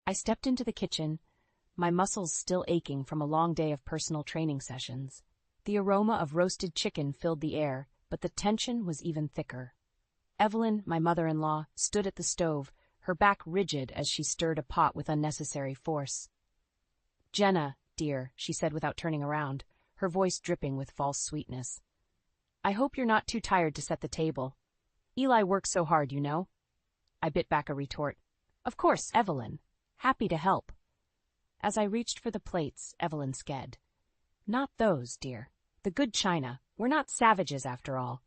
I stepped into the kitchen, my muscles still aching from a long day of personal training sessions. The aroma of roasted chicken filled the air, but the tension was even thicker. Evelyn, my mother-in-law, stood at the stove, her back rigid as she stirred a pot with unnecessary force. "Jenna, dear," she said without turning around, her voice dripping with false sweetness. "I hope you're not too tired to set the table. Eli works so hard, you know." I bit back a retort. "Of course, Evelyn. Happy to help." As I reached for the plates, Evelyn sked. "Not those, dear. The good china. We're not savages, after all."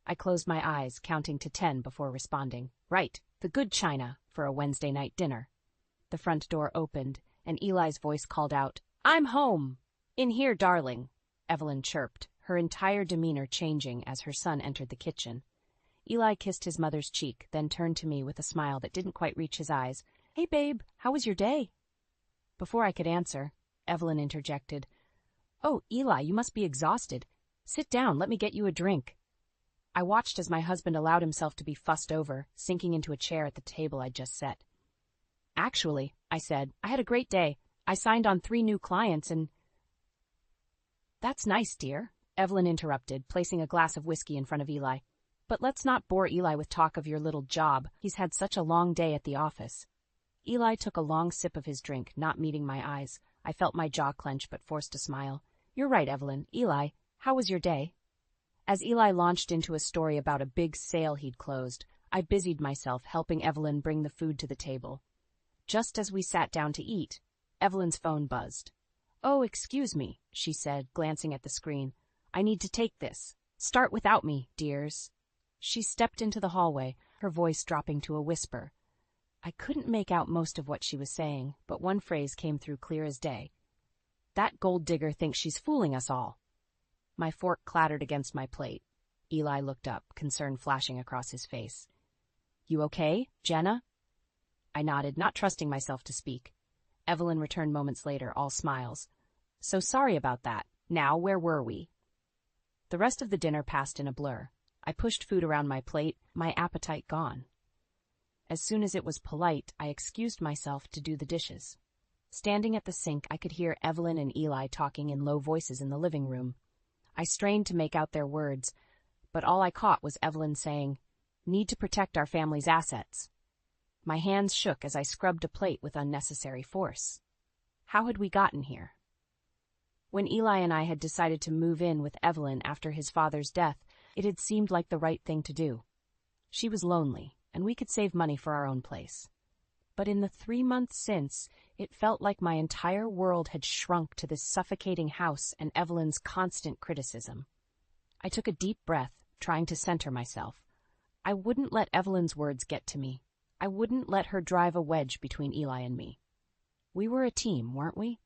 I closed my eyes, counting to 10 before responding. "Right, the good china for a Wednesday night dinner." The front door opened, and Eli's voice called out, "I'm home!" "In here, darling," Evelyn chirped, her entire demeanor changing as her son entered the kitchen. Eli kissed his mother's cheek, then turned to me with a smile that didn't quite reach his eyes. "Hey, babe, how was your day?" Before I could answer, Evelyn interjected, "Oh, Eli, you must be exhausted. Sit down, let me get you a drink." I watched as my husband allowed himself to be fussed over, sinking into a chair at the table I'd just set. "Actually," I said, "I had a great day. I signed on 3 new clients and—" "That's nice, dear," Evelyn interrupted, placing a glass of whiskey in front of Eli. "But let's not bore Eli with talk of your little job. He's had such a long day at the office." Eli took a long sip of his drink, not meeting my eyes. I felt my jaw clench but forced a smile. "You're right, Evelyn. Eli, how was your day?" As Eli launched into a story about a big sale he'd closed, I busied myself helping Evelyn bring the food to the table. Just as we sat down to eat, Evelyn's phone buzzed. "Oh, excuse me," she said, glancing at the screen. "I need to take this. Start without me, dears." She stepped into the hallway, her voice dropping to a whisper. I couldn't make out most of what she was saying, but one phrase came through clear as day. "That gold digger thinks she's fooling us all." My fork clattered against my plate. Eli looked up, concern flashing across his face. "You okay, Jenna?" I nodded, not trusting myself to speak. Evelyn returned moments later, all smiles. "So sorry about that. Now, where were we?" The rest of the dinner passed in a blur. I pushed food around my plate, my appetite gone. As soon as it was polite, I excused myself to do the dishes. Standing at the sink, I could hear Evelyn and Eli talking in low voices in the living room. I strained to make out their words, but all I caught was Evelyn saying, "Need to protect our family's assets." My hands shook as I scrubbed a plate with unnecessary force. How had we gotten here? When Eli and I had decided to move in with Evelyn after his father's death, it had seemed like the right thing to do. She was lonely, and we could save money for our own place. But in the 3 months since, it felt like my entire world had shrunk to this suffocating house and Evelyn's constant criticism. I took a deep breath, trying to center myself. I wouldn't let Evelyn's words get to me. I wouldn't let her drive a wedge between Eli and me. We were a team, weren't we?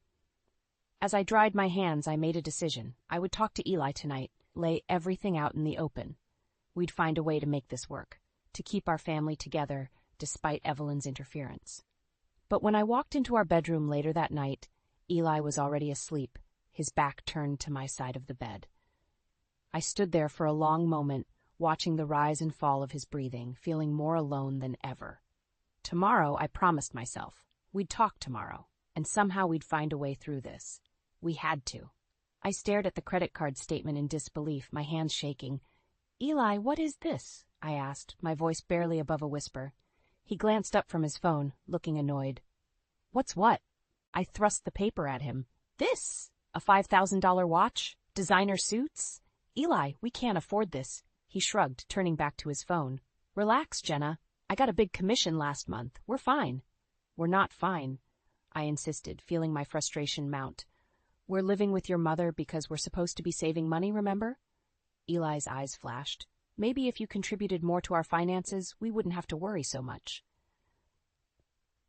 As I dried my hands, I made a decision. I would talk to Eli tonight, lay everything out in the open. We'd find a way to make this work, to keep our family together, despite Evelyn's interference. But when I walked into our bedroom later that night, Eli was already asleep, his back turned to my side of the bed. I stood there for a long moment, watching the rise and fall of his breathing, feeling more alone than ever. Tomorrow, I promised myself, we'd talk tomorrow, and somehow we'd find a way through this. We had to. I stared at the credit card statement in disbelief, my hands shaking. "Eli, what is this?" I asked, my voice barely above a whisper. He glanced up from his phone, looking annoyed. "What's what?" I thrust the paper at him. "This! A $5,000 watch? Designer suits? Eli, we can't afford this." He shrugged, turning back to his phone. "Relax, Jenna. I got a big commission last month. We're fine." "We're not fine," I insisted, feeling my frustration mount. "We're living with your mother because we're supposed to be saving money, remember?" Eli's eyes flashed. "Maybe if you contributed more to our finances, we wouldn't have to worry so much."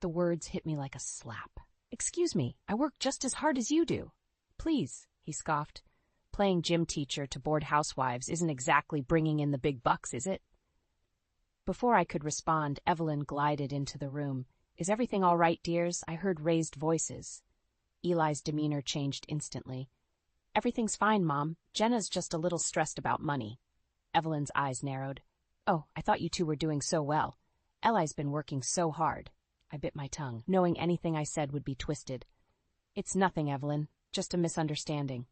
The words hit me like a slap. "Excuse me, I work just as hard as you do." "Please," he scoffed. "Playing gym teacher to bored housewives isn't exactly bringing in the big bucks, is it?" Before I could respond, Evelyn glided into the room. "Is everything all right, dears?" I heard raised voices. Eli's demeanor changed instantly. "Everything's fine, Mom. Jenna's just a little stressed about money." Evelyn's eyes narrowed. "Oh, I thought you two were doing so well. Eli's been working so hard." I bit my tongue, knowing anything I said would be twisted. It's nothing, Evelyn. Just a misunderstanding.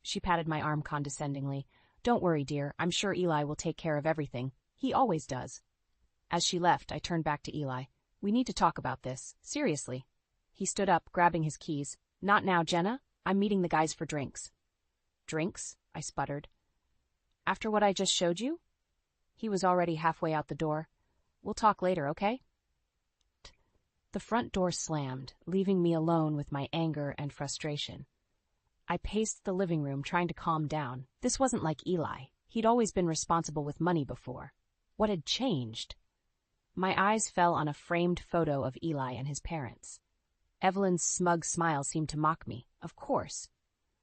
She patted my arm condescendingly. Don't worry, dear. I'm sure Eli will take care of everything. He always does. As she left, I turned back to Eli. We need to talk about this. Seriously. He stood up, grabbing his keys. Not now, Jenna. I'm meeting the guys for drinks. Drinks? I sputtered. After what I just showed you? He was already halfway out the door. We'll talk later, okay? The front door slammed, leaving me alone with my anger and frustration. I paced the living room, trying to calm down. This wasn't like Eli. He'd always been responsible with money before. What had changed? My eyes fell on a framed photo of Eli and his parents. Evelyn's smug smile seemed to mock me. Of course.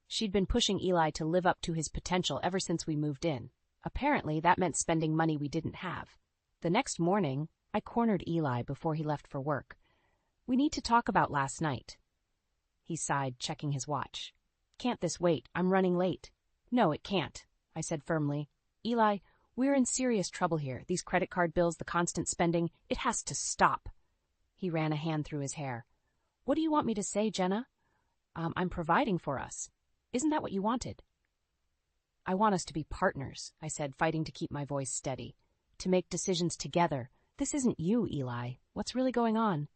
She'd been pushing Eli to live up to his potential ever since we moved in. Apparently, that meant spending money we didn't have. The next morning, I cornered Eli before he left for work. We need to talk about last night. He sighed, checking his watch. Can't this wait? I'm running late. No, it can't, I said firmly. Eli, we're in serious trouble here. These credit card bills, the constant spending, it has to stop. He ran a hand through his hair. What do you want me to say, Jenna? I'm providing for us. Isn't that what you wanted? I want us to be partners, I said, fighting to keep my voice steady. To make decisions together. This isn't you, Eli. What's really going on?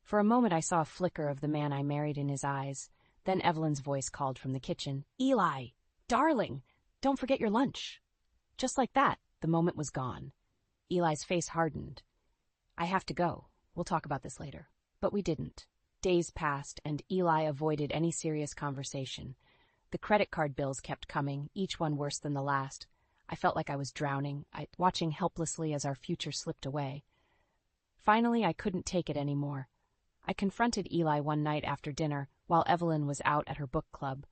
For a moment I saw a flicker of the man I married in his eyes. Then Evelyn's voice called from the kitchen. Eli, darling, don't forget your lunch. Just like that, the moment was gone. Eli's face hardened. I have to go. We'll talk about this later. But we didn't. Days passed, and Eli avoided any serious conversation. The credit card bills kept coming, each one worse than the last. I felt like I was drowning, watching helplessly as our future slipped away. Finally, I couldn't take it anymore. I confronted Eli one night after dinner, while Evelyn was out at her book club.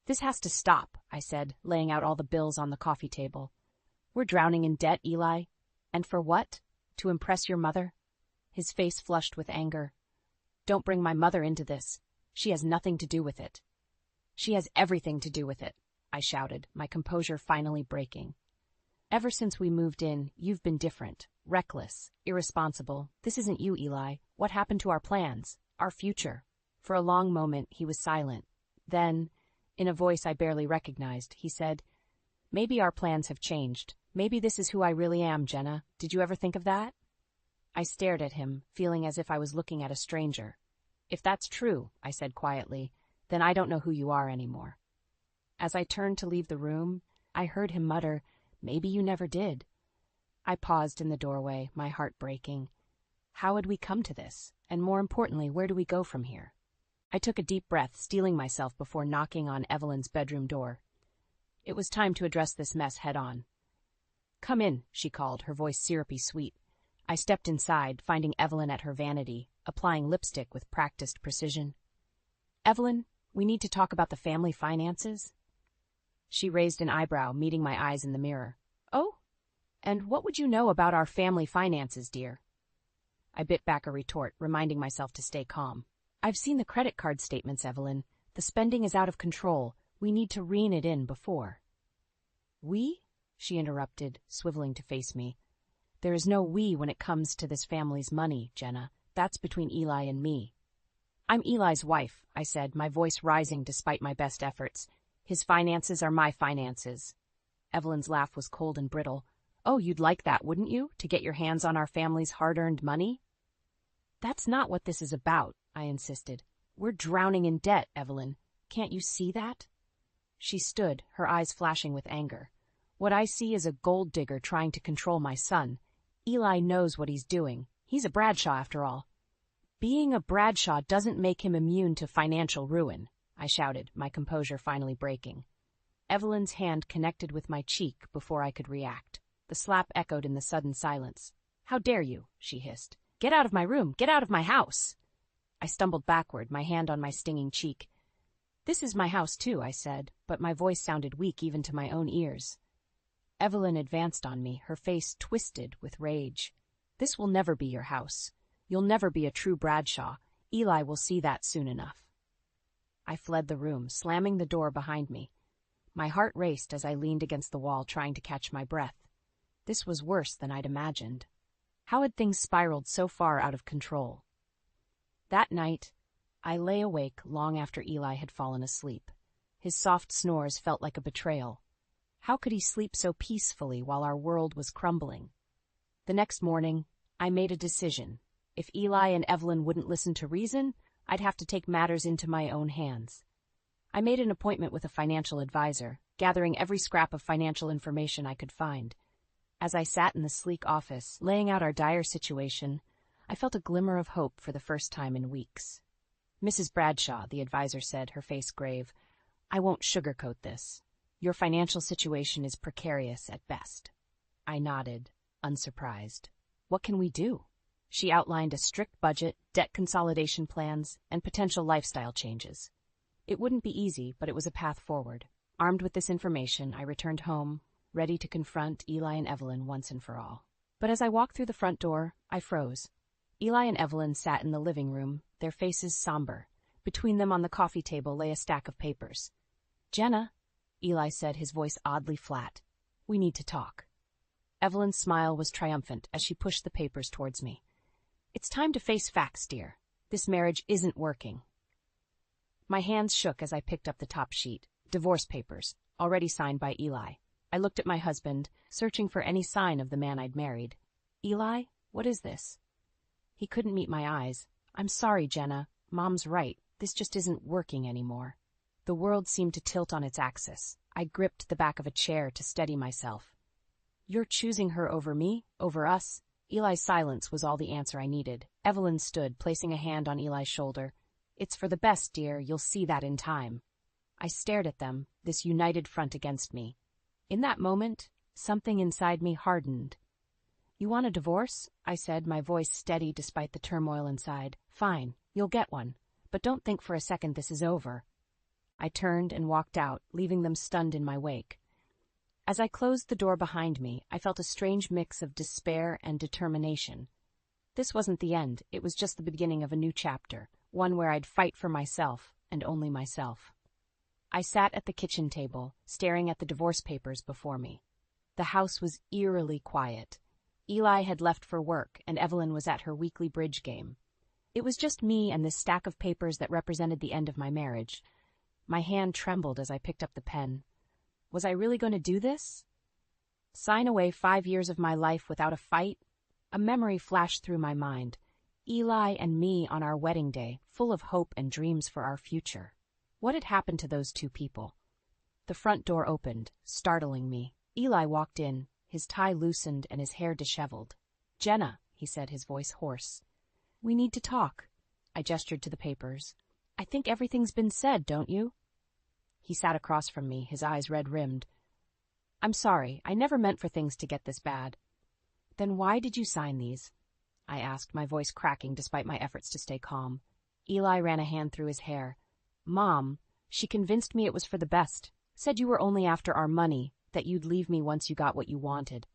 This has to stop, I said, laying out all the bills on the coffee table. We're drowning in debt, Eli. And for what? To impress your mother? His face flushed with anger. Don't bring my mother into this. She has nothing to do with it. She has everything to do with it, I shouted, my composure finally breaking. Ever since we moved in, you've been different, reckless, irresponsible. This isn't you, Eli. What happened to our plans, our future? For a long moment, he was silent. Then, in a voice I barely recognized, he said, Maybe our plans have changed. Maybe this is who I really am, Jenna. Did you ever think of that? I stared at him, feeling as if I was looking at a stranger. If that's true, I said quietly, then I don't know who you are anymore. As I turned to leave the room, I heard him mutter, Maybe you never did. I paused in the doorway, my heart breaking. How had we come to this? And more importantly, where do we go from here? I took a deep breath, steeling myself before knocking on Evelyn's bedroom door. It was time to address this mess head on. Come in, she called, her voice syrupy sweet. I stepped inside, finding Evelyn at her vanity, applying lipstick with practiced precision. Evelyn, we need to talk about the family finances. She raised an eyebrow, meeting my eyes in the mirror. Oh? And what would you know about our family finances, dear? I bit back a retort, reminding myself to stay calm. I've seen the credit card statements, Evelyn. The spending is out of control. We need to rein it in before. We? She interrupted, swiveling to face me. There is no we when it comes to this family's money, Jenna. That's between Eli and me. I'm Eli's wife, I said, my voice rising despite my best efforts. His finances are my finances. Evelyn's laugh was cold and brittle. Oh, you'd like that, wouldn't you, to get your hands on our family's hard-earned money? That's not what this is about, I insisted. We're drowning in debt, Evelyn. Can't you see that? She stood, her eyes flashing with anger. What I see is a gold digger trying to control my son. Eli knows what he's doing. He's a Bradshaw, after all. Being a Bradshaw doesn't make him immune to financial ruin, I shouted, my composure finally breaking. Evelyn's hand connected with my cheek before I could react. The slap echoed in the sudden silence. How dare you, she hissed. Get out of my room! Get out of my house! I stumbled backward, my hand on my stinging cheek. This is my house, too, I said, but my voice sounded weak even to my own ears. Evelyn advanced on me, her face twisted with rage. This will never be your house. You'll never be a true Bradshaw. Eli will see that soon enough. I fled the room, slamming the door behind me. My heart raced as I leaned against the wall, trying to catch my breath. This was worse than I'd imagined. How had things spiraled so far out of control? That night, I lay awake long after Eli had fallen asleep. His soft snores felt like a betrayal. How could he sleep so peacefully while our world was crumbling? The next morning, I made a decision. If Eli and Evelyn wouldn't listen to reason, I'd have to take matters into my own hands. I made an appointment with a financial advisor, gathering every scrap of financial information I could find. As I sat in the sleek office, laying out our dire situation, I felt a glimmer of hope for the first time in weeks. "Mrs. Bradshaw," the advisor said, her face grave, "I won't sugarcoat this. Your financial situation is precarious at best." I nodded, unsurprised. "What can we do?" She outlined a strict budget, debt consolidation plans, and potential lifestyle changes. It wouldn't be easy, but it was a path forward. Armed with this information, I returned home, ready to confront Eli and Evelyn once and for all. But as I walked through the front door, I froze. Eli and Evelyn sat in the living room, their faces somber. Between them on the coffee table lay a stack of papers. "Jenna," Eli said, his voice oddly flat, "we need to talk." Evelyn's smile was triumphant as she pushed the papers towards me. "It's time to face facts, dear. This marriage isn't working." My hands shook as I picked up the top sheet. Divorce papers, already signed by Eli. I looked at my husband, searching for any sign of the man I'd married. "Eli, what is this?" He couldn't meet my eyes. "I'm sorry, Jenna. Mom's right. This just isn't working anymore." The world seemed to tilt on its axis. I gripped the back of a chair to steady myself. "You're choosing her over me? Over us?" Eli's silence was all the answer I needed. Evelyn stood, placing a hand on Eli's shoulder. "It's for the best, dear. You'll see that in time." I stared at them, this united front against me. In that moment, something inside me hardened. "You want a divorce?" I said, my voice steady despite the turmoil inside. "Fine, you'll get one. But don't think for a second this is over." I turned and walked out, leaving them stunned in my wake. As I closed the door behind me, I felt a strange mix of despair and determination. This wasn't the end, it was just the beginning of a new chapter, one where I'd fight for myself, and only myself. I sat at the kitchen table, staring at the divorce papers before me. The house was eerily quiet. Eli had left for work, and Evelyn was at her weekly bridge game. It was just me and this stack of papers that represented the end of my marriage. My hand trembled as I picked up the pen. Was I really going to do this? Sign away 5 years of my life without a fight? A memory flashed through my mind. Eli and me on our wedding day, full of hope and dreams for our future. What had happened to those two people? The front door opened, startling me. Eli walked in, his tie loosened and his hair disheveled. "Jenna," he said, his voice hoarse. "We need to talk." I gestured to the papers. "I think everything's been said, don't you?" He sat across from me, his eyes red-rimmed. "I'm sorry, I never meant for things to get this bad." "Then why did you sign these?" I asked, my voice cracking despite my efforts to stay calm. Eli ran a hand through his hair. "Mom, she convinced me it was for the best. Said you were only after our money, that you'd leave me once you got what you wanted."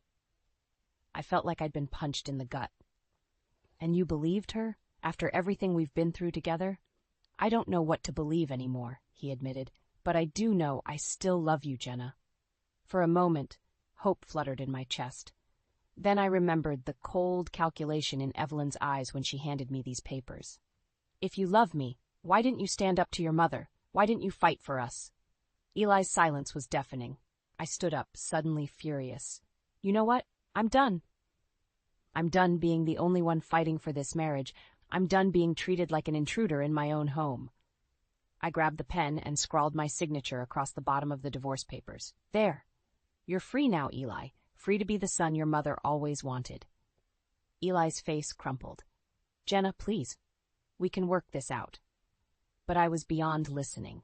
I felt like I'd been punched in the gut. "And you believed her, after everything we've been through together?" "I don't know what to believe anymore," he admitted, "but I do know I still love you, Jenna." For a moment, hope fluttered in my chest. Then I remembered the cold calculation in Evelyn's eyes when she handed me these papers. "If you love me, why didn't you stand up to your mother? Why didn't you fight for us?" Eli's silence was deafening. I stood up, suddenly furious. "You know what? I'm done. I'm done being the only one fighting for this marriage. I'm done being treated like an intruder in my own home." I grabbed the pen and scrawled my signature across the bottom of the divorce papers. "There. You're free now, Eli. Free to be the son your mother always wanted." Eli's face crumpled. "Jenna, please. We can work this out." But I was beyond listening.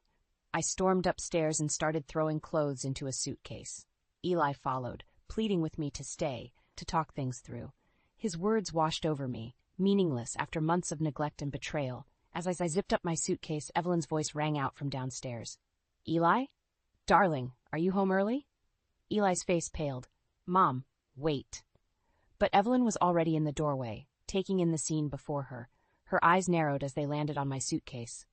I stormed upstairs and started throwing clothes into a suitcase. Eli followed, pleading with me to stay, to talk things through. His words washed over me, meaningless after months of neglect and betrayal. As I zipped up my suitcase, Evelyn's voice rang out from downstairs. "Eli? Darling, are you home early?" Eli's face paled. "Mom, wait." But Evelyn was already in the doorway, taking in the scene before her. Her eyes narrowed as they landed on my suitcase.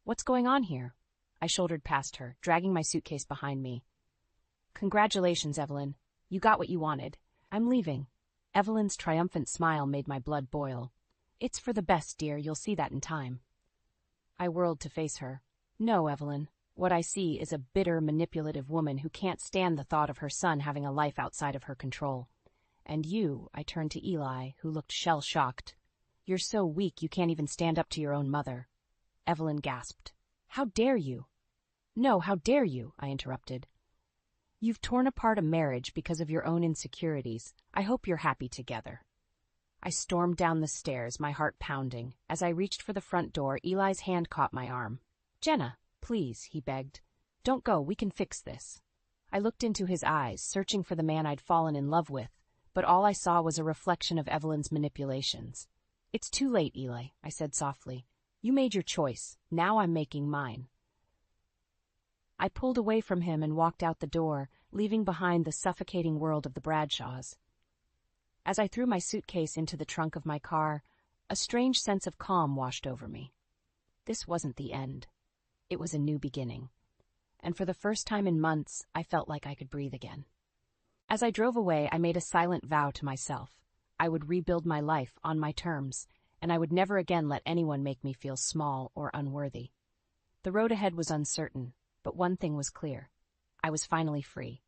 "What's going on here?" I shouldered past her, dragging my suitcase behind me. "Congratulations, Evelyn. You got what you wanted. I'm leaving." Evelyn's triumphant smile made my blood boil. It's for the best, dear, you'll see that in time. I whirled to face her. No, Evelyn. What I see is a bitter, manipulative woman who can't stand the thought of her son having a life outside of her control. And you, I turned to Eli, who looked shell-shocked. You're so weak you can't even stand up to your own mother. Evelyn gasped. How dare you? No, how dare you, I interrupted. You've torn apart a marriage because of your own insecurities. I hope you're happy together. I stormed down the stairs, my heart pounding. As I reached for the front door, Eli's hand caught my arm. Jenna, please, he begged. Don't go, we can fix this. I looked into his eyes, searching for the man I'd fallen in love with, but all I saw was a reflection of Evelyn's manipulations. It's too late, Eli, I said softly. You made your choice. Now I'm making mine. I pulled away from him and walked out the door, leaving behind the suffocating world of the Bradshaws. As I threw my suitcase into the trunk of my car, a strange sense of calm washed over me. This wasn't the end. It was a new beginning. And for the first time in months, I felt like I could breathe again. As I drove away, I made a silent vow to myself. I would rebuild my life on my terms, and I would never again let anyone make me feel small or unworthy. The road ahead was uncertain, but one thing was clear. I was finally free.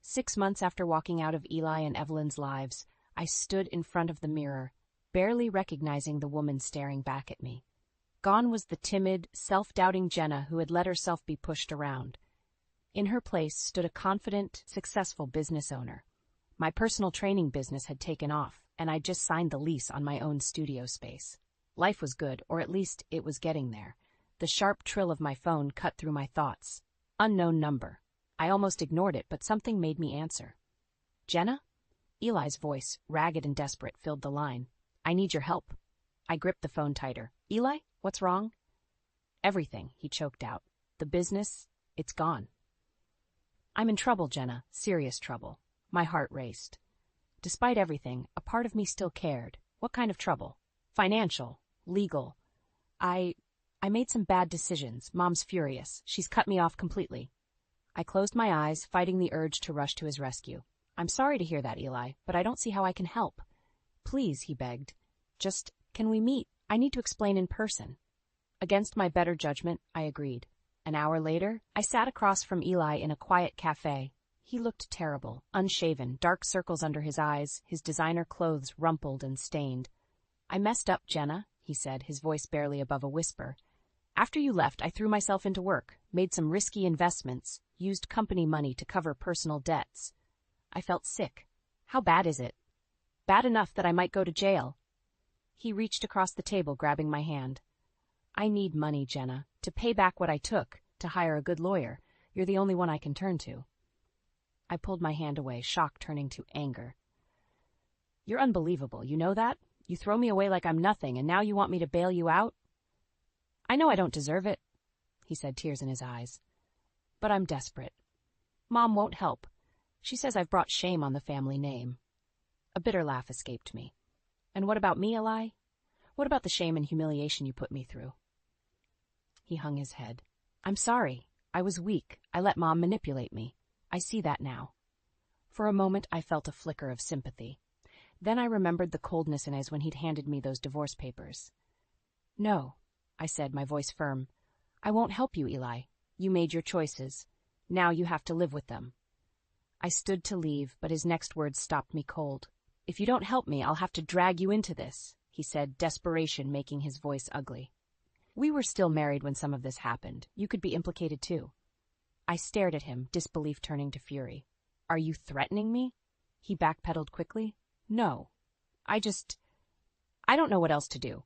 6 months after walking out of Eli and Evelyn's lives, I stood in front of the mirror, barely recognizing the woman staring back at me. Gone was the timid, self-doubting Jenna who had let herself be pushed around. In her place stood a confident, successful business owner. My personal training business had taken off, and I'd just signed the lease on my own studio space. Life was good, or at least it was getting there. The sharp trill of my phone cut through my thoughts. Unknown number. I almost ignored it, but something made me answer. Jenna? Eli's voice, ragged and desperate, filled the line. I need your help. I gripped the phone tighter. Eli, what's wrong? Everything, he choked out. The business, it's gone. I'm in trouble, Jenna. Serious trouble. My heart raced. Despite everything, a part of me still cared. What kind of trouble? Financial. Legal. I made some bad decisions. Mom's furious. She's cut me off completely. I closed my eyes, fighting the urge to rush to his rescue. I'm sorry to hear that, Eli, but I don't see how I can help. Please, he begged. Just, can we meet? I need to explain in person. Against my better judgment, I agreed. An hour later, I sat across from Eli in a quiet cafe. He looked terrible, unshaven, dark circles under his eyes, his designer clothes rumpled and stained. I messed up, Jenna, he said, his voice barely above a whisper. After you left, I threw myself into work, made some risky investments, used company money to cover personal debts. I felt sick. How bad is it? Bad enough that I might go to jail. He reached across the table, grabbing my hand. I need money, Jenna, to pay back what I took, to hire a good lawyer. You're the only one I can turn to. I pulled my hand away, shock turning to anger. You're unbelievable, you know that? You throw me away like I'm nothing, and now you want me to bail you out? I know I don't deserve it, he said, tears in his eyes. But I'm desperate. Mom won't help. She says I've brought shame on the family name. A bitter laugh escaped me. And what about me, Eli? What about the shame and humiliation you put me through? He hung his head. I'm sorry. I was weak. I let Mom manipulate me. I see that now. For a moment, I felt a flicker of sympathy. Then I remembered the coldness in his eyes when he'd handed me those divorce papers. No, I said, my voice firm. I won't help you, Eli. You made your choices. Now you have to live with them. I stood to leave, but his next words stopped me cold. If you don't help me, I'll have to drag you into this, he said, desperation making his voice ugly. We were still married when some of this happened. You could be implicated too. I stared at him, disbelief turning to fury. Are you threatening me? He backpedaled quickly. No. I don't know what else to do.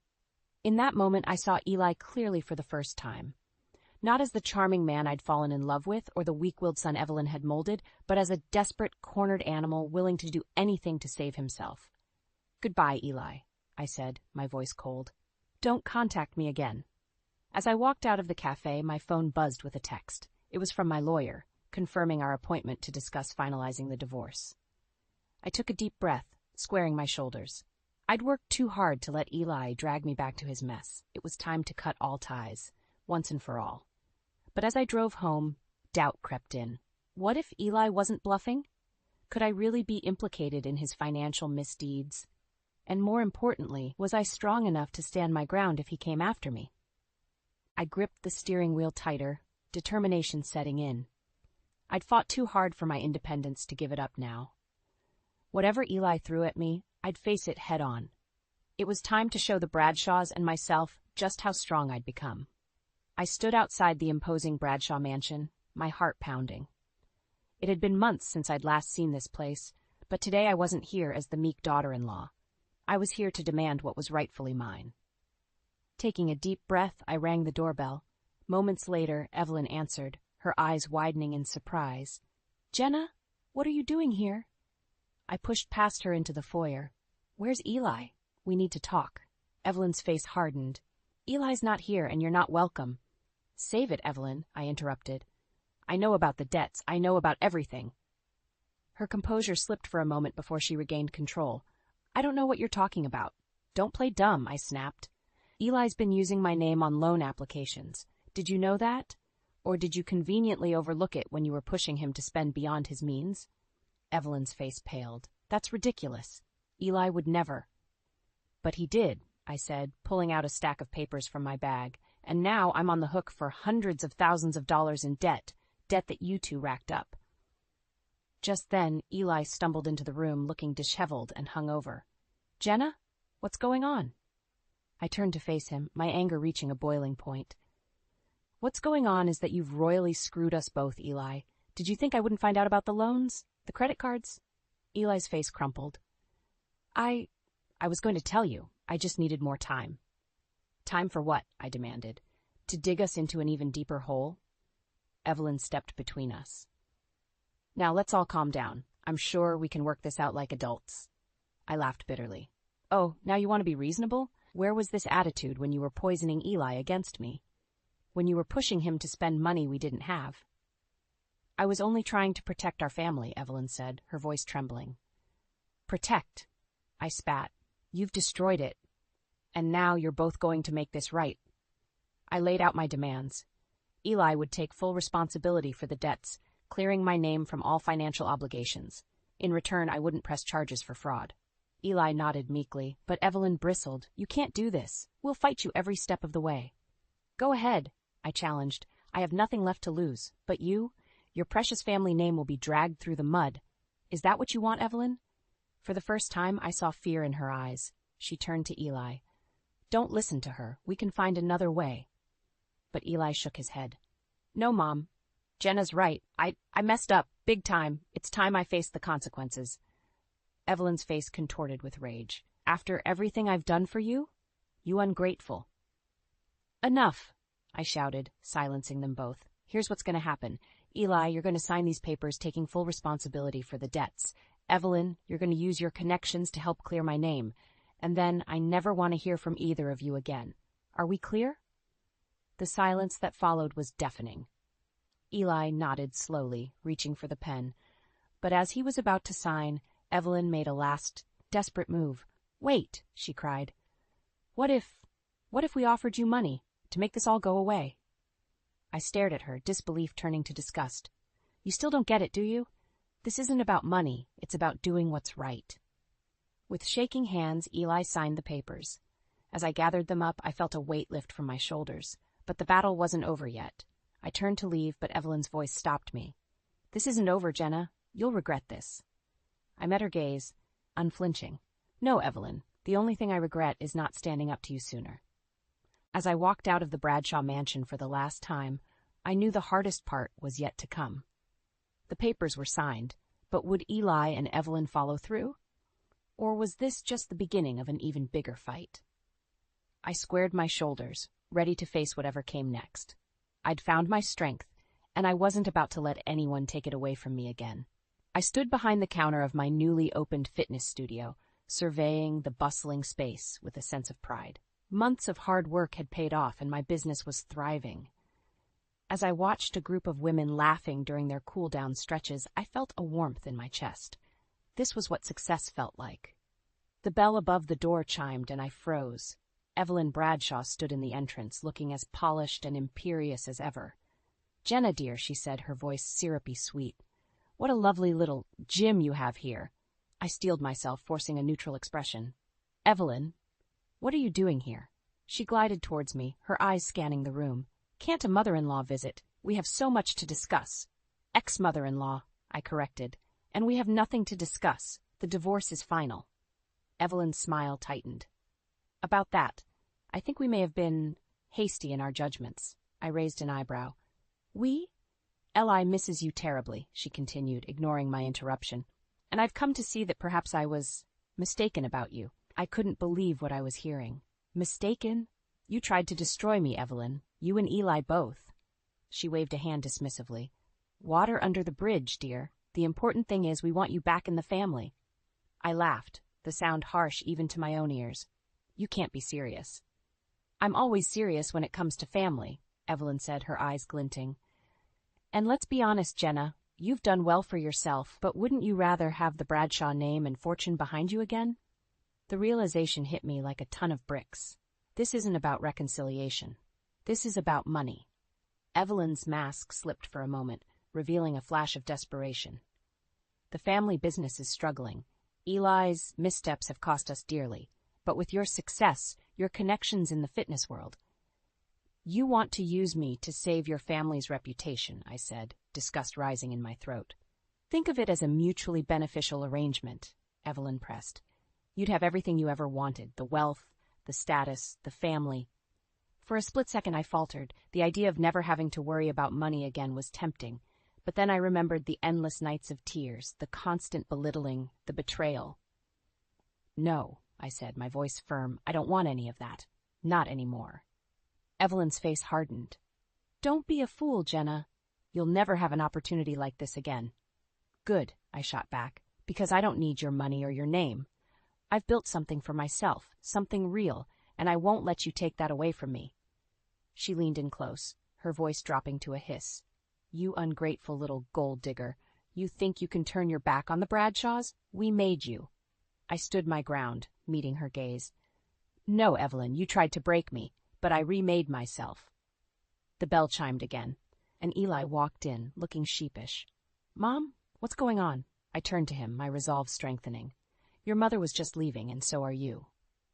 In that moment, I saw Eli clearly for the first time. Not as the charming man I'd fallen in love with or the weak-willed son Evelyn had molded, but as a desperate, cornered animal willing to do anything to save himself. Goodbye, Eli, I said, my voice cold. Don't contact me again. As I walked out of the cafe, my phone buzzed with a text. It was from my lawyer, confirming our appointment to discuss finalizing the divorce. I took a deep breath, squaring my shoulders. I'd worked too hard to let Eli drag me back to his mess. It was time to cut all ties, once and for all. But as I drove home, doubt crept in. What if Eli wasn't bluffing? Could I really be implicated in his financial misdeeds? And more importantly, was I strong enough to stand my ground if he came after me? I gripped the steering wheel tighter, determination setting in. I'd fought too hard for my independence to give it up now. Whatever Eli threw at me, I'd face it head on. It was time to show the Bradshaws and myself just how strong I'd become. I stood outside the imposing Bradshaw mansion, my heart pounding. It had been months since I'd last seen this place, but today I wasn't here as the meek daughter-in-law. I was here to demand what was rightfully mine. Taking a deep breath, I rang the doorbell. Moments later, Evelyn answered, her eyes widening in surprise. "Jenna, what are you doing here?" I pushed past her into the foyer. "Where's Eli? We need to talk." Evelyn's face hardened. "Eli's not here, and you're not welcome." "Save it, Evelyn," I interrupted. "I know about the debts. I know about everything." Her composure slipped for a moment before she regained control. "I don't know what you're talking about." "Don't play dumb," I snapped. "Eli's been using my name on loan applications. Did you know that? Or did you conveniently overlook it when you were pushing him to spend beyond his means?" Evelyn's face paled. "That's ridiculous. Eli would never." "But he did," I said, pulling out a stack of papers from my bag. "And now I'm on the hook for hundreds of thousands of dollars in debt that you two racked up." Just then, Eli stumbled into the room looking disheveled and hungover. "Jenna, what's going on?" I turned to face him, my anger reaching a boiling point. "What's going on is that you've royally screwed us both, Eli. Did you think I wouldn't find out about the loans? The credit cards?" Eli's face crumpled. I was going to tell you. I just needed more time." "Time for what?" I demanded. "To dig us into an even deeper hole?" Evelyn stepped between us. "Now let's all calm down. I'm sure we can work this out like adults." I laughed bitterly. "Oh, now you want to be reasonable? Where was this attitude when you were poisoning Eli against me? When you were pushing him to spend money we didn't have?" "I was only trying to protect our family," Evelyn said, her voice trembling. "Protect?" I spat. "You've destroyed it. And now you're both going to make this right." I laid out my demands. Eli would take full responsibility for the debts, clearing my name from all financial obligations. In return, I wouldn't press charges for fraud. Eli nodded meekly, but Evelyn bristled. "You can't do this. We'll fight you every step of the way." "Go ahead," I challenged. "I have nothing left to lose. But your precious family name will be dragged through the mud. Is that what you want, Evelyn?" For the first time, I saw fear in her eyes. She turned to Eli. "Don't listen to her. We can find another way." But Eli shook his head. "No, Mom. Jenna's right. I messed up, big time. It's time I faced the consequences." Evelyn's face contorted with rage. "After everything I've done for you? You ungrateful." "Enough," I shouted, silencing them both. "Here's what's going to happen. Eli, you're going to sign these papers taking full responsibility for the debts. Evelyn, you're going to use your connections to help clear my name. And then I never want to hear from either of you again. Are we clear?" The silence that followed was deafening. Eli nodded slowly, reaching for the pen. But as he was about to sign, Evelyn made a last, desperate move. "Wait," she cried. What if we offered you money to make this all go away?" I stared at her, disbelief turning to disgust. "You still don't get it, do you? This isn't about money. It's about doing what's right." With shaking hands, Eli signed the papers. As I gathered them up, I felt a weight lift from my shoulders. But the battle wasn't over yet. I turned to leave, but Evelyn's voice stopped me. "This isn't over, Jenna. You'll regret this." I met her gaze, unflinching. "No, Evelyn. The only thing I regret is not standing up to you sooner." As I walked out of the Bradshaw mansion for the last time, I knew the hardest part was yet to come. The papers were signed, but would Eli and Evelyn follow through? Or was this just the beginning of an even bigger fight? I squared my shoulders, ready to face whatever came next. I'd found my strength, and I wasn't about to let anyone take it away from me again. I stood behind the counter of my newly opened fitness studio, surveying the bustling space with a sense of pride. Months of hard work had paid off, and my business was thriving. As I watched a group of women laughing during their cool-down stretches, I felt a warmth in my chest. This was what success felt like. The bell above the door chimed, and I froze. Evelyn Bradshaw stood in the entrance, looking as polished and imperious as ever. "Jenna, dear," she said, her voice syrupy sweet. What a lovely little gym you have here. I steeled myself, forcing a neutral expression. Evelyn, what are you doing here? She glided towards me, her eyes scanning the room. Can't a mother-in-law visit? We have so much to discuss. Ex-mother-in-law, I corrected. And we have nothing to discuss. The divorce is final. Evelyn's smile tightened. About that, I think we may have been hasty in our judgments. I raised an eyebrow. We? Eli misses you terribly, she continued, ignoring my interruption. And I've come to see that perhaps I was mistaken about you. I couldn't believe what I was hearing. Mistaken? You tried to destroy me, Evelyn. You and Eli both. She waved a hand dismissively. Water under the bridge, dear. The important thing is we want you back in the family. I laughed, the sound harsh even to my own ears. You can't be serious. I'm always serious when it comes to family, Evelyn said, her eyes glinting. And let's be honest, Jenna, you've done well for yourself, but wouldn't you rather have the Bradshaw name and fortune behind you again? The realization hit me like a ton of bricks. This isn't about reconciliation. This is about money. Evelyn's mask slipped for a moment, revealing a flash of desperation. The family business is struggling. Eli's missteps have cost us dearly, but with your success, your connections in the fitness world, you want to use me to save your family's reputation, I said, disgust rising in my throat. Think of it as a mutually beneficial arrangement, Evelyn pressed. You'd have everything you ever wanted, the wealth, the status, the family. For a split second I faltered. The idea of never having to worry about money again was tempting. But then I remembered the endless nights of tears, the constant belittling, the betrayal. No, I said, my voice firm. I don't want any of that. Not anymore. Evelyn's face hardened. Don't be a fool, Jenna. You'll never have an opportunity like this again. Good, I shot back, because I don't need your money or your name. I've built something for myself, something real, and I won't let you take that away from me. She leaned in close, her voice dropping to a hiss. You ungrateful little gold digger. You think you can turn your back on the Bradshaws? We made you. I stood my ground, meeting her gaze. No, Evelyn, you tried to break me, but I remade myself. The bell chimed again, and Eli walked in, looking sheepish. Mom, what's going on? I turned to him, my resolve strengthening. Your mother was just leaving, and so are you.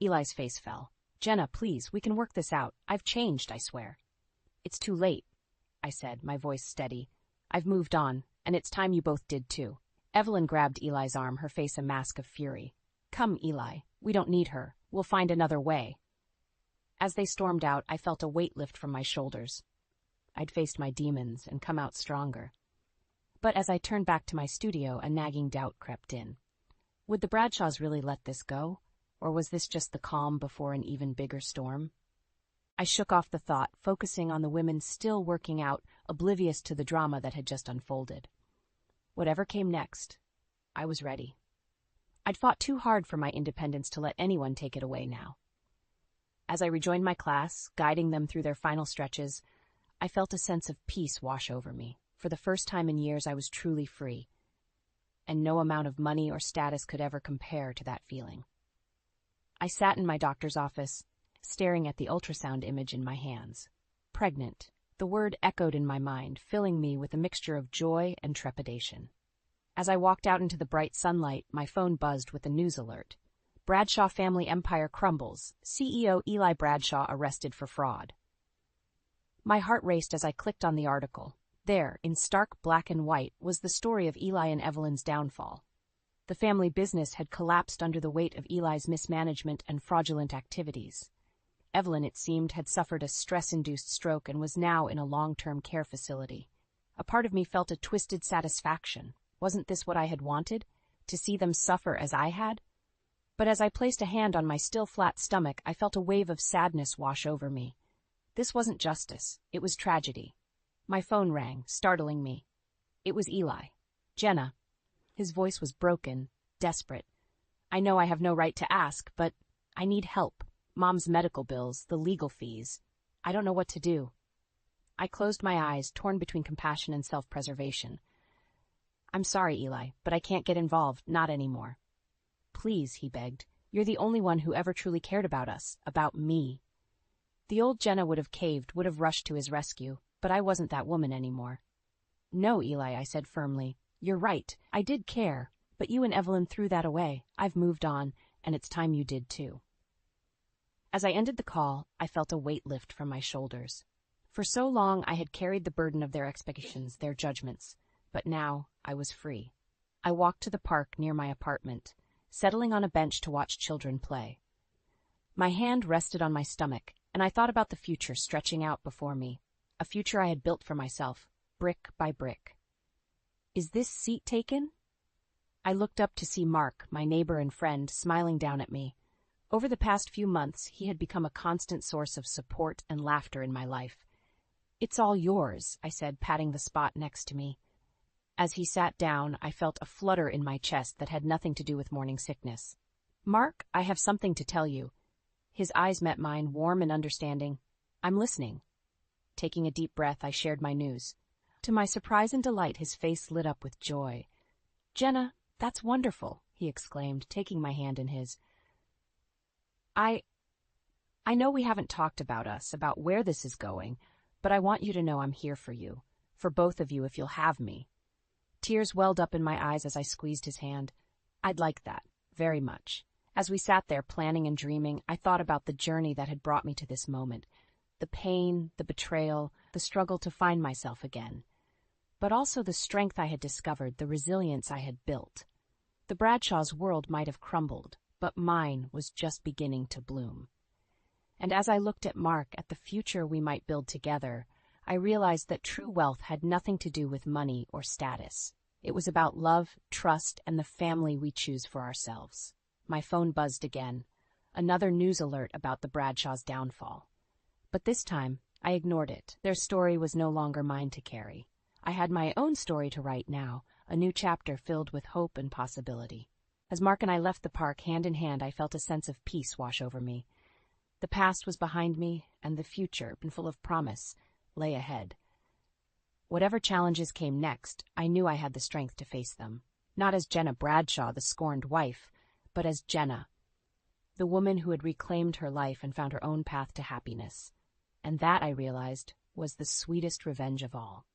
Eli's face fell. Jenna, please, we can work this out. I've changed, I swear. It's too late, I said, my voice steady. I've moved on, and it's time you both did too. Evelyn grabbed Eli's arm, her face a mask of fury. Come, Eli, we don't need her. We'll find another way. As they stormed out, I felt a weight lift from my shoulders. I'd faced my demons and come out stronger. But as I turned back to my studio, a nagging doubt crept in. Would the Bradshaws really let this go? Or was this just the calm before an even bigger storm? I shook off the thought, focusing on the women still working out, oblivious to the drama that had just unfolded. Whatever came next, I was ready. I'd fought too hard for my independence to let anyone take it away now. As I rejoined my class, guiding them through their final stretches, I felt a sense of peace wash over me. For the first time in years, I was truly free. And no amount of money or status could ever compare to that feeling. I sat in my doctor's office, staring at the ultrasound image in my hands. Pregnant. The word echoed in my mind, filling me with a mixture of joy and trepidation. As I walked out into the bright sunlight, my phone buzzed with a news alert. Bradshaw family empire crumbles. CEO Eli Bradshaw arrested for fraud. My heart raced as I clicked on the article. There, in stark black and white, was the story of Eli and Evelyn's downfall. The family business had collapsed under the weight of Eli's mismanagement and fraudulent activities. Evelyn, it seemed, had suffered a stress-induced stroke and was now in a long-term care facility. A part of me felt a twisted satisfaction. Wasn't this what I had wanted? To see them suffer as I had? But as I placed a hand on my still flat stomach, I felt a wave of sadness wash over me. This wasn't justice. It was tragedy. My phone rang, startling me. It was Eli. Jenna. His voice was broken, desperate. I know I have no right to ask, but I need help. Mom's medical bills, the legal fees. I don't know what to do. I closed my eyes, torn between compassion and self-preservation. I'm sorry, Eli, but I can't get involved, not anymore. Please, he begged. You're the only one who ever truly cared about us, about me. The old Jenna would have caved, would have rushed to his rescue, but I wasn't that woman anymore. No, Eli, I said firmly. You're right, I did care, but you and Evelyn threw that away. I've moved on, and it's time you did too. As I ended the call, I felt a weight lift from my shoulders. For so long I had carried the burden of their expectations, their judgments, but now I was free. I walked to the park near my apartment, settling on a bench to watch children play. My hand rested on my stomach, and I thought about the future stretching out before me, a future I had built for myself, brick by brick. Is this seat taken? I looked up to see Mark, my neighbor and friend, smiling down at me. Over the past few months, he had become a constant source of support and laughter in my life. It's all yours, I said, patting the spot next to me. As he sat down, I felt a flutter in my chest that had nothing to do with morning sickness. Mark, I have something to tell you. His eyes met mine, warm and understanding. I'm listening. Taking a deep breath, I shared my news. To my surprise and delight, his face lit up with joy. Jenna, that's wonderful, he exclaimed, taking my hand in his. I know we haven't talked about us, about where this is going, but I want you to know I'm here for you, for both of you if you'll have me. Tears welled up in my eyes as I squeezed his hand. I'd like that, very much. As we sat there planning and dreaming, I thought about the journey that had brought me to this moment. The pain, the betrayal, the struggle to find myself again. But also the strength I had discovered, the resilience I had built. The Bradshaws' world might have crumbled, but mine was just beginning to bloom. And as I looked at Mark, at the future we might build together, I realized that true wealth had nothing to do with money or status. It was about love, trust, and the family we choose for ourselves. My phone buzzed again. Another news alert about the Bradshaws' downfall. But this time, I ignored it. Their story was no longer mine to carry. I had my own story to write now, a new chapter filled with hope and possibility. As Mark and I left the park hand in hand, I felt a sense of peace wash over me. The past was behind me, and the future, full of promise, lay ahead. Whatever challenges came next, I knew I had the strength to face them. Not as Jenna Bradshaw, the scorned wife, but as Jenna, the woman who had reclaimed her life and found her own path to happiness. And that, I realized, was the sweetest revenge of all.